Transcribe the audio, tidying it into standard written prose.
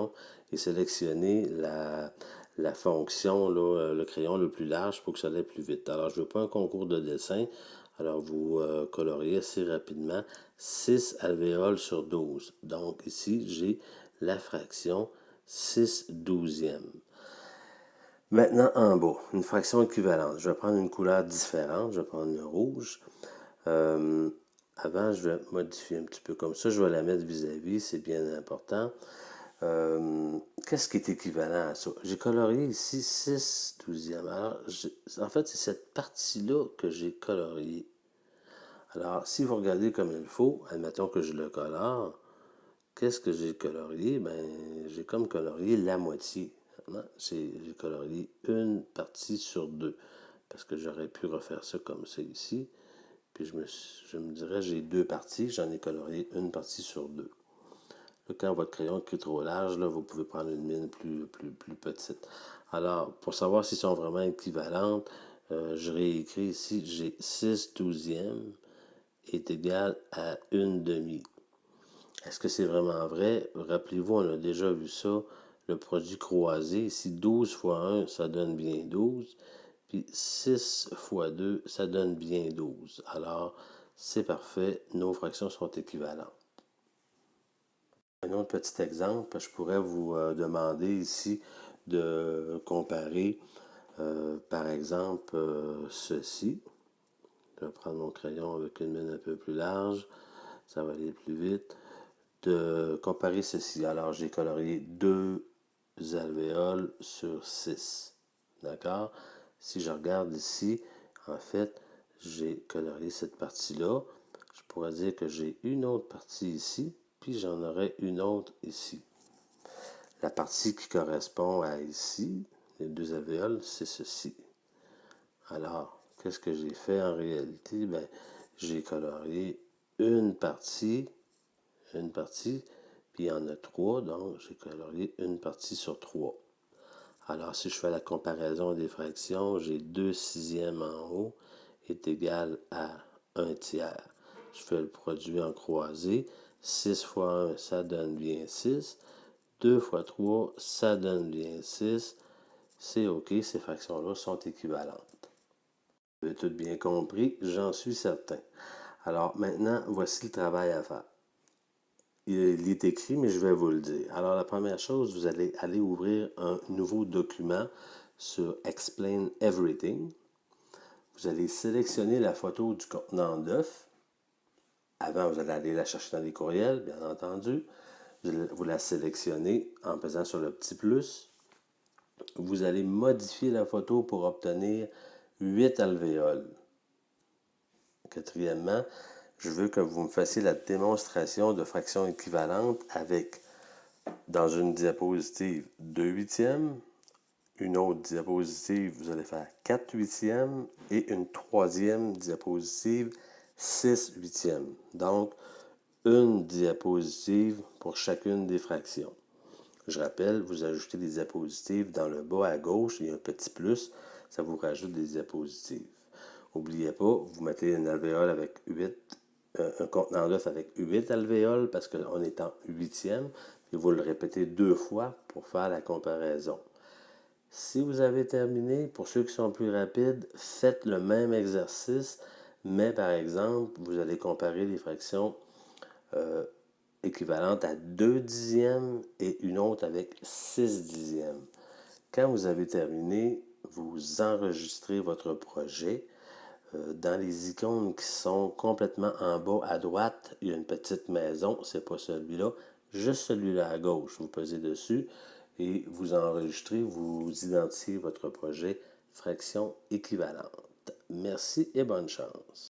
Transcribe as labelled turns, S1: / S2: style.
S1: crayon et sélectionnez la fonction, là, le crayon le plus large pour que ça aille plus vite. Alors, je ne veux pas un concours de dessin. Alors, vous coloriez assez rapidement 6 alvéoles sur 12. Donc, ici, j'ai la fraction 6 douzièmes. Maintenant, en bas, une fraction équivalente. Je vais prendre une couleur différente. Je vais prendre le rouge. Avant, je vais modifier un petit peu comme ça. Je vais la mettre vis-à-vis. C'est bien important. Qu'est-ce qui est équivalent à ça? J'ai colorié ici 6 douzièmes. Alors, en fait, c'est cette partie-là que j'ai coloriée. Alors, si vous regardez comme il faut, admettons que je le colore, qu'est-ce que j'ai colorié? Ben, j'ai comme colorié la moitié. J'ai colorié une partie sur deux. Parce que j'aurais pu refaire ça comme ça ici. Puis je me dirais, j'ai deux parties, j'en ai colorié une partie sur deux. Là, quand votre crayon est trop large, là, vous pouvez prendre une mine plus petite. Alors, pour savoir s'ils sont vraiment équivalentes, je réécris ici, j'ai 6 douzièmes est égal à une demi. Est-ce que c'est vraiment vrai? Rappelez-vous, on a déjà vu ça, le produit croisé. Ici, 12 fois 1, ça donne bien 12. Puis 6 fois 2, ça donne bien 12. Alors, c'est parfait, nos fractions sont équivalentes. Un autre petit exemple, je pourrais vous demander ici de comparer, par exemple, ceci. Je vais prendre mon crayon avec une mine un peu plus large, ça va aller plus vite. De comparer ceci. Alors, j'ai colorié 2 alvéoles sur 6. D'accord? Si je regarde ici, en fait, j'ai colorié cette partie-là. Je pourrais dire que j'ai une autre partie ici, puis j'en aurai une autre ici. La partie qui correspond à ici, les 2 alvéoles, c'est ceci. Alors, qu'est-ce que j'ai fait en réalité? Ben, j'ai colorié une partie, puis il y en a 3, donc j'ai colorié une partie sur 3. Alors, si je fais la comparaison des fractions, j'ai 2 sixièmes en haut est égal à 1 tiers. Je fais le produit en croisé. 6 fois 1, ça donne bien 6. 2 fois 3, ça donne bien 6. C'est OK, ces fractions-là sont équivalentes. Vous avez tout bien compris, j'en suis certain. Alors maintenant, voici le travail à faire. Il est écrit, mais je vais vous le dire. Alors, la première chose, vous allez aller ouvrir un nouveau document sur Explain Everything. Vous allez sélectionner la photo du contenant d'œuf. Avant, vous allez aller la chercher dans les courriels, bien entendu. Vous la sélectionnez en pesant sur le petit plus. Vous allez modifier la photo pour obtenir 8 alvéoles. Quatrièmement, je veux que vous me fassiez la démonstration de fractions équivalentes avec, dans une diapositive, 2 huitièmes, une autre diapositive, vous allez faire 4 huitièmes et une troisième diapositive, 6 huitièmes. Donc, une diapositive pour chacune des fractions. Je rappelle, vous ajoutez des diapositives dans le bas à gauche, il y a un petit plus, ça vous rajoute des diapositives. N'oubliez pas, vous mettez une alvéole avec 8, un contenant d'œuf avec 8 alvéoles parce qu'on est en huitième, et vous le répétez 2 fois pour faire la comparaison. Si vous avez terminé, pour ceux qui sont plus rapides, faites le même exercice, mais par exemple, vous allez comparer les fractions équivalentes à 2 dixièmes et une autre avec 6 dixièmes. Quand vous avez terminé, vous enregistrez votre projet. Dans les icônes qui sont complètement en bas à droite, il y a une petite maison, c'est pas celui-là, juste celui-là à gauche. Vous pesez dessus et vous enregistrez, vous identifiez votre projet fraction équivalente. Merci et bonne chance.